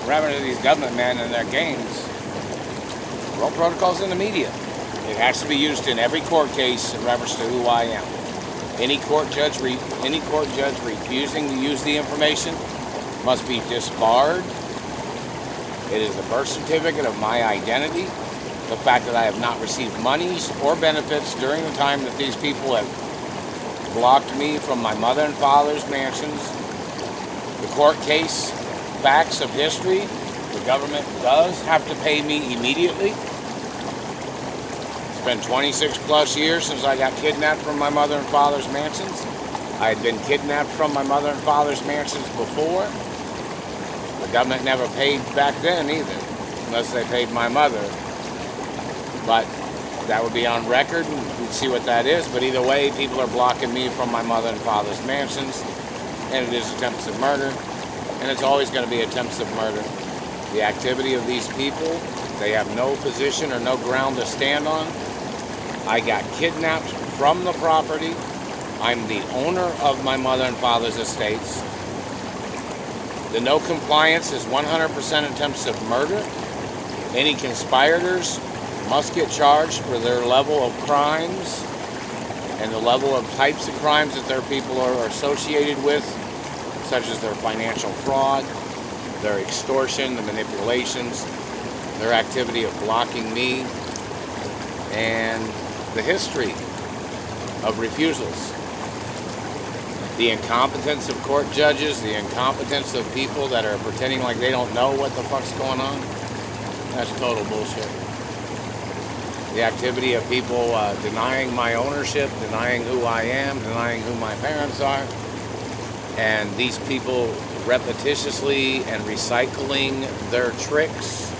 Revenue to these government men and their games. Well, protocols in the media. It has to be used in every court case in reference to who I am. Any court judge refusing to use the information must be disbarred. It is the birth certificate of my identity. The fact that I have not received monies or benefits during the time that these people have blocked me from my mother and father's mansions. The court case facts of history. The government does have to pay me immediately. It's been 26 plus years since I got kidnapped from my mother and father's mansions. I had been kidnapped from my mother and father's mansions before. The government never paid back then either, unless they paid my mother. But that would be on record, and you'd see what that is. But either way, people are blocking me from my mother and father's mansions, and it is attempts of murder, and it's always going to be attempts of murder. The activity of these people, they have no position or no ground to stand on. I got kidnapped from the property. I'm the owner of my mother and father's estates. The no compliance is 100% attempts of murder. Any conspirators must get charged for their level of crimes and the level of types of crimes that their people are associated with, such as their financial fraud, their extortion, the manipulations, their activity of blocking me, and the history of refusals. The incompetence of court judges, the incompetence of people that are pretending like they don't know what the fuck's going on, that's total bullshit. The activity of people denying my ownership, denying who I am, denying who my parents are, and these people repetitiously and recycling their tricks.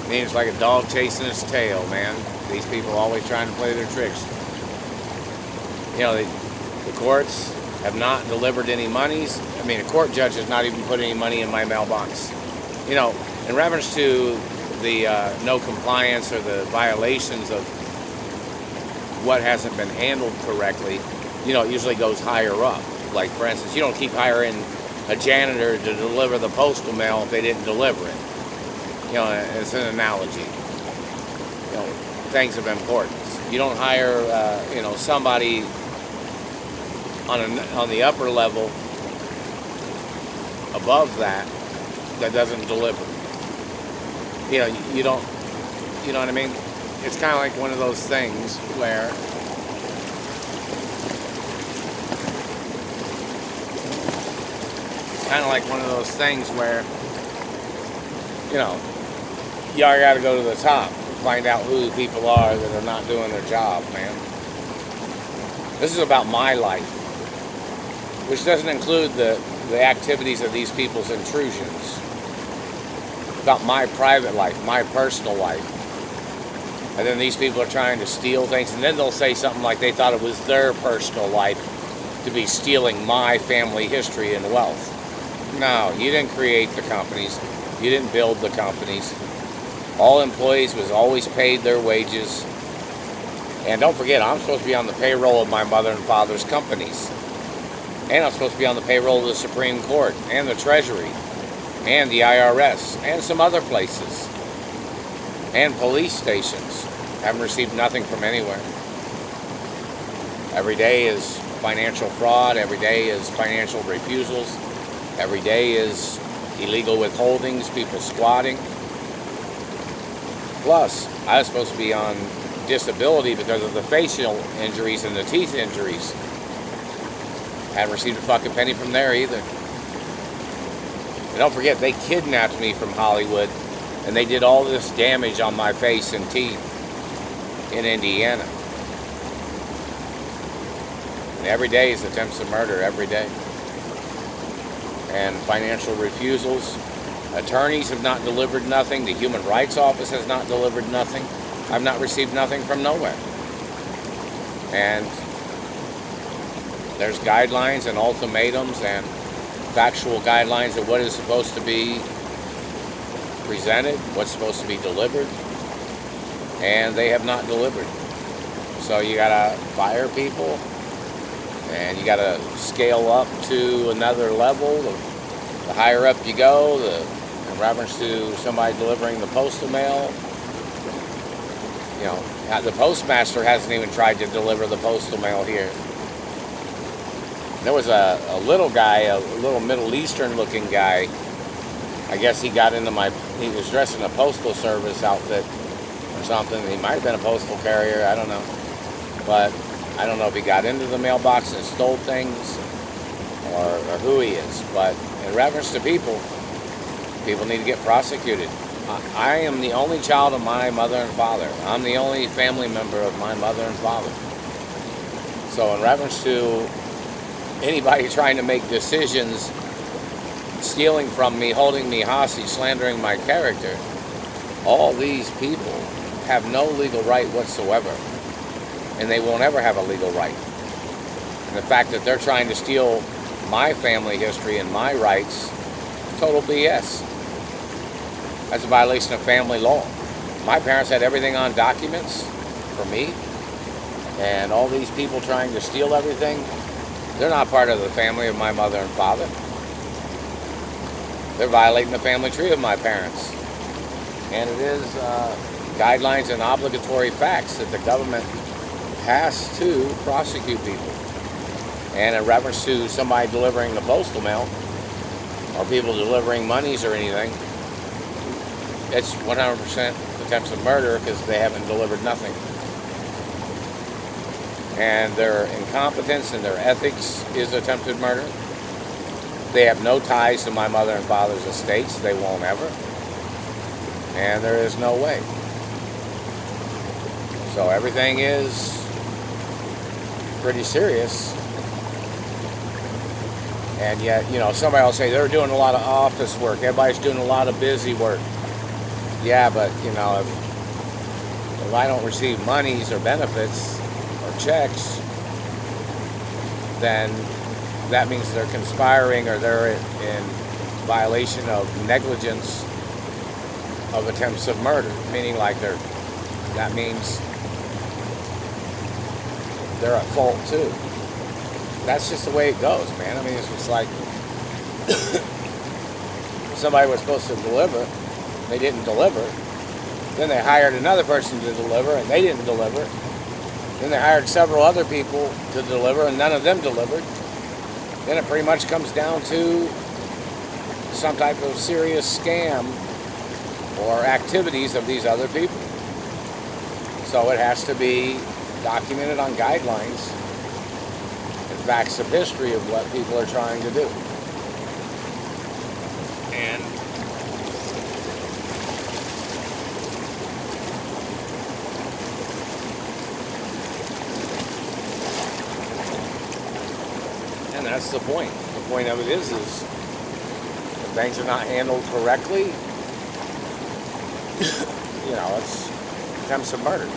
I mean, it's like a dog chasing its tail, man. These people always trying to play their tricks. You know, the courts have not delivered any monies. I mean, a court judge has not even put any money in my mailbox. You know, in reference to the no compliance or the violations of what hasn't been handled correctly, you know, it usually goes higher up. Like, for instance, you don't keep hiring a janitor to deliver the postal mail if they didn't deliver it. You know, it's an analogy. You know, things of importance. You don't hire, you know, somebody on the upper level above that doesn't deliver. You know, you don't, you know what I mean? It's kind of like one of those things where you know, you got to go to the top and find out who the people are that are not doing their job, man. This is about my life, which doesn't include the activities of these people's intrusions. It's about my private life, my personal life. And then these people are trying to steal things, and then they'll say something like they thought it was their personal life to be stealing my family history and wealth. No, you didn't create the companies. You didn't build the companies. All employees was always paid their wages. And don't forget, I'm supposed to be on the payroll of my mother and father's companies. And I'm supposed to be on the payroll of the Supreme Court and the Treasury and the IRS and some other places and police stations. Haven't received nothing from anywhere. Every day is financial fraud. Every day is financial refusals. Every day is illegal withholdings, people squatting. Plus, I was supposed to be on disability because of the facial injuries and the teeth injuries. Haven't received a fucking penny from there either. And don't forget, they kidnapped me from Hollywood, and they did all this damage on my face and teeth in Indiana. And every day is attempts of murder, every day. And financial refusals. Attorneys have not delivered nothing. The Human Rights Office has not delivered nothing. I've not received nothing from nowhere. And there's guidelines and ultimatums and factual guidelines of what is supposed to be presented, what's supposed to be delivered, and they have not delivered. So you gotta fire people, and you gotta scale up to another level of The higher up you go, in reference to somebody delivering the postal mail, the postmaster hasn't even tried to deliver the postal mail here. There was a little guy, a little Middle Eastern looking guy. I guess he was dressed in a postal service outfit or something. He might have been a postal carrier, I don't know. But I don't know if he got into the mailbox and stole things or who he is. But in reference to people need to get prosecuted. I am the only child of my mother and father. I'm the only family member of my mother and father. So in reference to anybody trying to make decisions, stealing from me, holding me hostage, slandering my character, all these people have no legal right whatsoever. And they won't ever have a legal right. And the fact that they're trying to steal my family history and my rights, total BS. That's a violation of family law. My parents had everything on documents for me, and all these people trying to steal everything, they're not part of the family of my mother and father. They're violating the family tree of my parents. And it is guidelines and obligatory facts that the government has to prosecute people. And in reference to somebody delivering the postal mail, or people delivering monies or anything, it's 100% attempts of murder because they haven't delivered nothing. And their incompetence and their ethics is attempted murder. They have no ties to my mother and father's estates. They won't ever. And there is no way. So everything is pretty serious. And yet, somebody will say they're doing a lot of office work. Everybody's doing a lot of busy work. Yeah, but, if I don't receive monies or benefits or checks, then that means they're conspiring or they're in violation of negligence of attempts of murder, meaning that means they're at fault too. That's just the way it goes, man. I mean, it's just like somebody was supposed to deliver, they didn't deliver. Then they hired another person to deliver, and they didn't deliver. Then they hired several other people to deliver, and none of them delivered. Then it pretty much comes down to some type of serious scam or activities of these other people. So it has to be documented on guidelines and facts of history of what people are trying to do. And that's the point. The point of it is if things are not handled correctly, it's attempts of murder.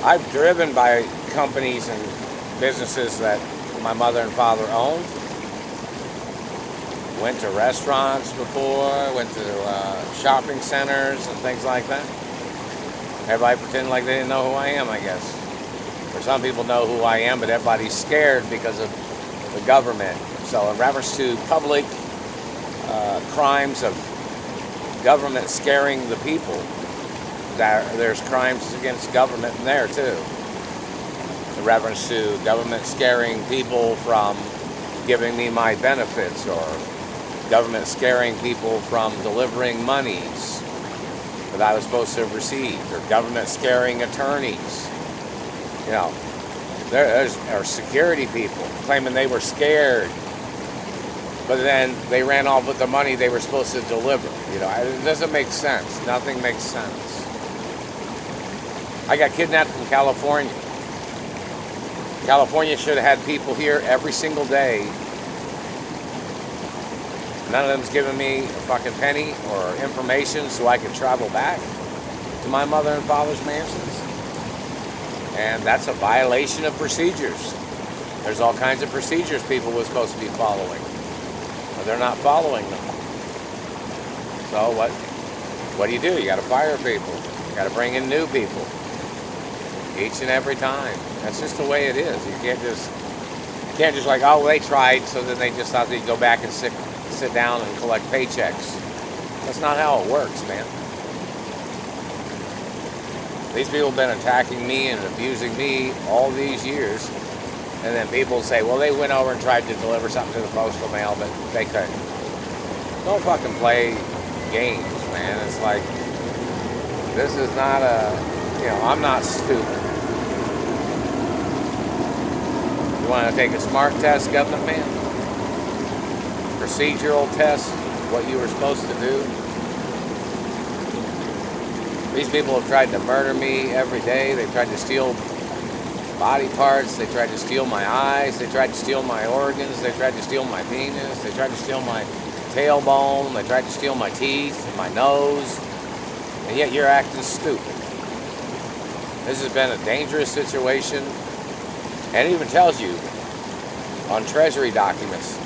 I've driven by companies and businesses that my mother and father owned. Went to restaurants before, went to shopping centers and things like that. Everybody pretending like they didn't know who I am, I guess. Or some people know who I am, but everybody's scared because of the government. So in reference to public crimes of government scaring the people, there's crimes against government in there too. In reference to government scaring people from giving me my benefits, or government scaring people from delivering monies that I was supposed to have received, or government scaring attorneys. There are security people claiming they were scared, but then they ran off with the money they were supposed to deliver. It doesn't make sense. Nothing makes sense. I got kidnapped from California. California should have had people here every single day. None of them's giving me a fucking penny or information so I could travel back to my mother and father's mansions. And that's a violation of procedures. There's all kinds of procedures people were supposed to be following, but they're not following them. So what do? You got to fire people. You got to bring in new people each and every time. That's just the way it is. You can't just like, oh, they tried, so then they just thought they'd go back and sit down and collect paychecks. That's not how it works, man. These people have been attacking me and abusing me all these years. And then people say, well, they went over and tried to deliver something to the postal mail, but they couldn't. Don't fucking play games, man. It's like, this is not I'm not stupid. You want to take a smart test, government man? Procedural test, what you were supposed to do. These people have tried to murder me every day. They've tried to steal body parts. They tried to steal my eyes. They tried to steal my organs. They tried to steal my penis. They tried to steal my tailbone. They tried to steal my teeth and my nose. And yet you're acting stupid. This has been a dangerous situation. And it even tells you on Treasury documents,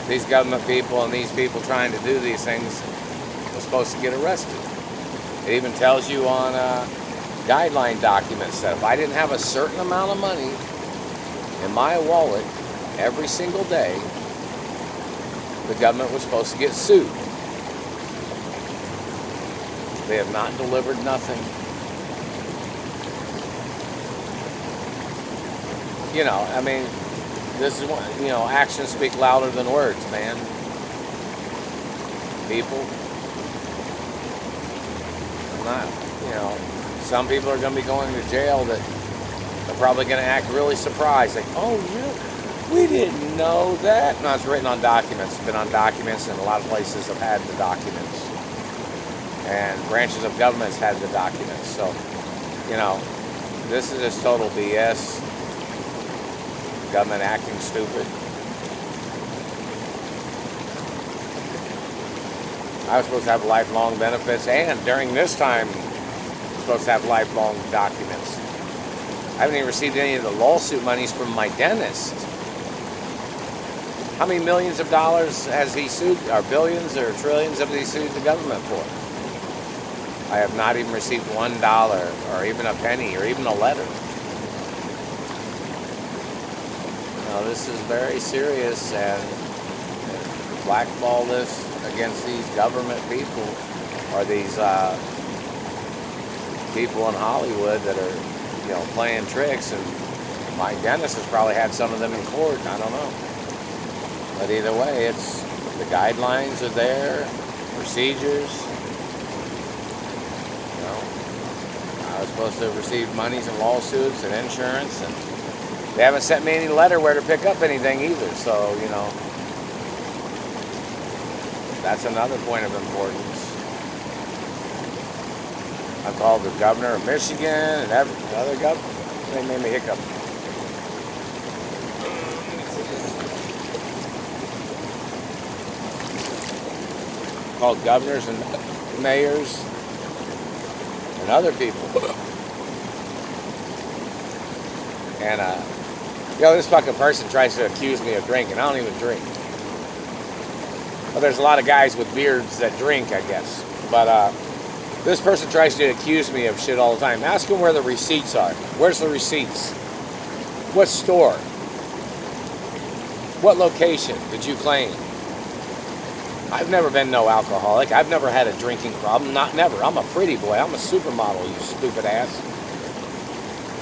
these government people and these people trying to do these things are supposed to get arrested. It even tells you on guideline documents that if I didn't have a certain amount of money in my wallet every single day, the government was supposed to get sued. They have not delivered nothing. This is what, actions speak louder than words, man. People, some people are going to be going to jail that are probably going to act really surprised. Like, oh, we didn't know that. No, it's written on documents. It's been on documents, and a lot of places have had the documents. And branches of governments had the documents. So, this is just total BS. Government acting stupid. I was supposed to have lifelong benefits, and during this time, I'm supposed to have lifelong documents. I haven't even received any of the lawsuit monies from my dentist. How many millions of dollars has he sued, or billions or trillions have he sued the government for? I have not even received $1 or even a penny or even a letter. This is very serious, and blackball this against these government people or these people in Hollywood that are, playing tricks. And my dentist has probably had some of them in court. I don't know. But either way, it's the guidelines are there, procedures. I was supposed to have received monies and lawsuits and insurance, and they haven't sent me any letter where to pick up anything either. So, that's another point of importance. I called the governor of Michigan and every other governor. They made me hiccup. Called governors and mayors and other people. And, this fucking person tries to accuse me of drinking. I don't even drink. Well, there's a lot of guys with beards that drink, I guess. But this person tries to accuse me of shit all the time. Ask him where the receipts are. Where's the receipts? What store? What location did you claim? I've never been no alcoholic. I've never had a drinking problem. Never. I'm a pretty boy. I'm a supermodel, you stupid ass.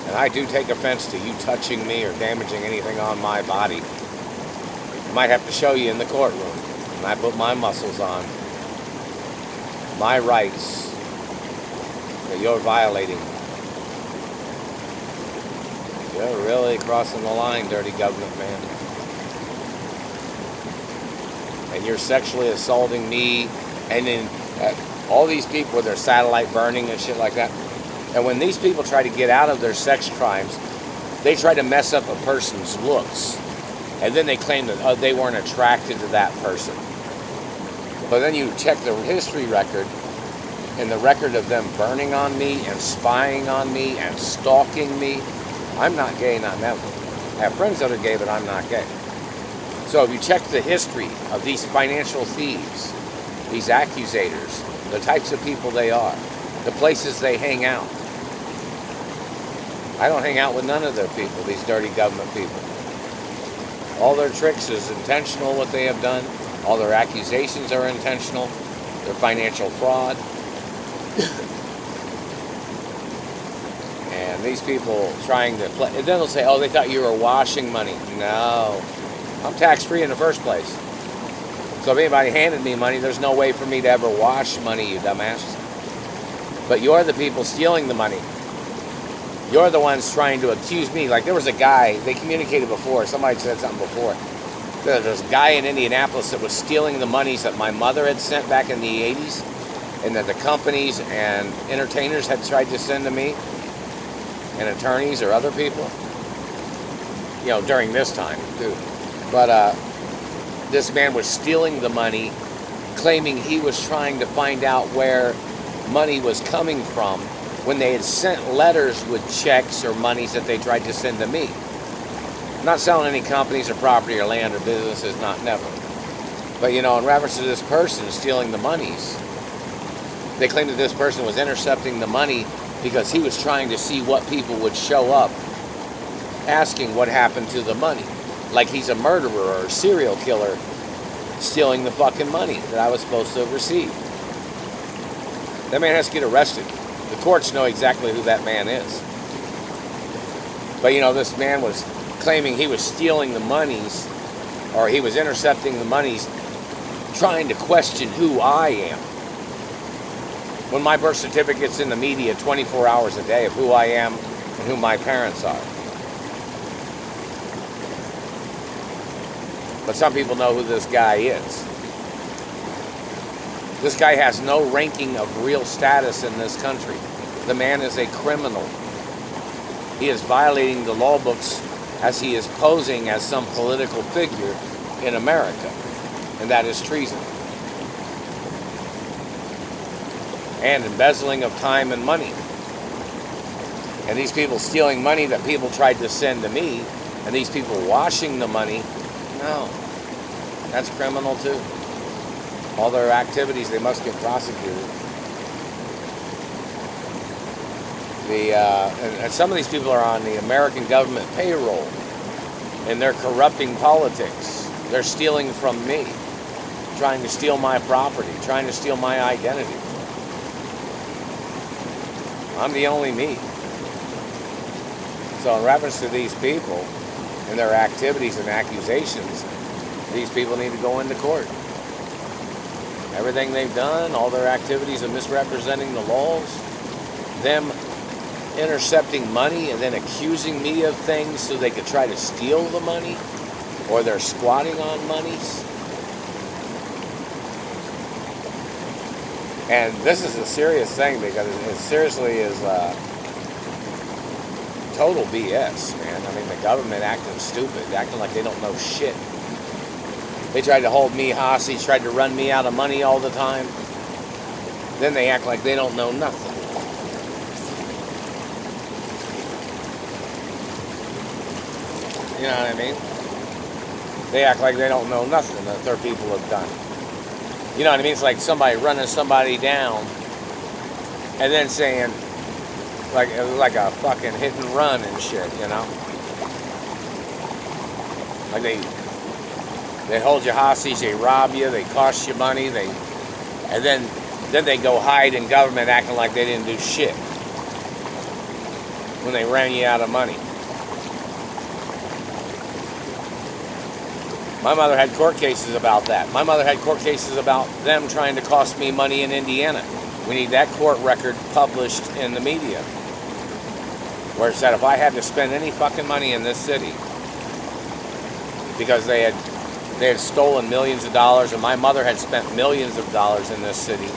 And I do take offense to you touching me or damaging anything on my body. I might have to show you in the courtroom. And I put my muscles on. My rights that you're violating. You're really crossing the line, dirty government man. And you're sexually assaulting me. And then all these people with their satellite burning and shit like that. And when these people try to get out of their sex crimes, they try to mess up a person's looks. And then they claim that they weren't attracted to that person. But then you check the history record, and the record of them burning on me and spying on me and stalking me. I'm not gay, not never. I have friends that are gay, but I'm not gay. So if you check the history of these financial thieves, these accusators, the types of people they are, the places they hang out, I don't hang out with none of their people, these dirty government people. All their tricks is intentional, what they have done. All their accusations are intentional. They're financial fraud. And these people trying to play, and then they'll say, oh, they thought you were washing money. No, I'm tax-free in the first place. So if anybody handed me money, there's no way for me to ever wash money, you dumbass. But you're the people stealing the money. You're the ones trying to accuse me. Like there was a guy, they communicated before, somebody said something before. There's a guy in Indianapolis that was stealing the monies that my mother had sent back in the 80s and that the companies and entertainers had tried to send to me and attorneys or other people, you know, during this time too. But this man was stealing the money, claiming he was trying to find out where money was coming from when they had sent letters with checks or monies that they tried to send to me. I'm not selling any companies or property or land or businesses, not never. But you know, in reference to this person stealing the monies, they claimed that this person was intercepting the money because he was trying to see what people would show up asking what happened to the money. Like he's a murderer or a serial killer stealing the fucking money that I was supposed to have received. That man has to get arrested. The courts know exactly who that man is. But you know, this man was claiming he was stealing the monies, or he was intercepting the monies, trying to question who I am. When my birth certificate's in the media 24 hours a day of who I am and who my parents are. But some people know who this guy is. This guy has no ranking of real status in this country. The man is a criminal. He is violating the law books as he is posing as some political figure in America. And that is treason. And embezzling of time and money. And these people stealing money that people tried to send to me, and these people washing the money, no, that's criminal too. All their activities, they must get prosecuted. And some of these people are on the American government payroll, and they're corrupting politics. They're stealing from me, trying to steal my property, trying to steal my identity. I'm the only me. So in reference to these people and their activities and accusations, these people need to go into court. Everything they've done, all their activities of misrepresenting the laws, them intercepting money and then accusing me of things so they could try to steal the money, or they're squatting on monies. And this is a serious thing because it seriously is total BS, man. I mean, the government acting stupid, acting like they don't know shit. They tried to hold me hostage, tried to run me out of money all the time. Then they act like they don't know nothing. You know what I mean? They act like they don't know nothing that their people have done. You know what I mean? It's like somebody running somebody down and then saying, like a fucking hit and run and shit, you know? Like they hold you hostage, they rob you, they cost you money, and then they go hide in government acting like they didn't do shit when they ran you out of money. My mother had court cases about that. My mother had court cases about them trying to cost me money in Indiana. We need that court record published in the media, where it said if I had to spend any fucking money in this city because they had stolen millions of dollars, and my mother had spent millions of dollars in this city,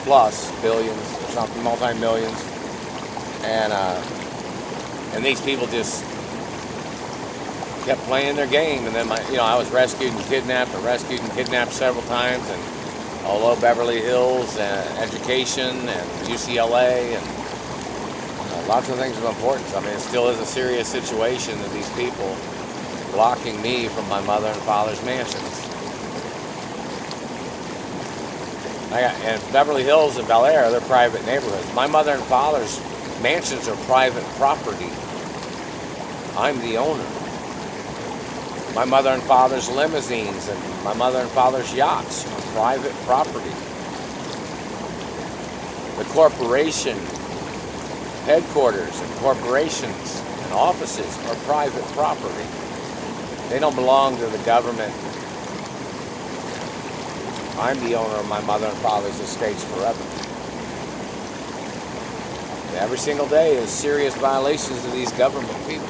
plus billions or something, multi-millions, and these people just kept playing their game. And then I was rescued and kidnapped several times, and although Beverly Hills and education and UCLA and lots of things of importance. I mean, it still is a serious situation that these people blocking me from my mother and father's mansions. And Beverly Hills and Bel Air, they're private neighborhoods. My mother and father's mansions are private property. I'm the owner. My mother and father's limousines and my mother and father's yachts are private property. The corporation headquarters and corporations and offices are private property. They don't belong to the government. I'm the owner of my mother and father's estates forever. Every single day is serious violations of these government people.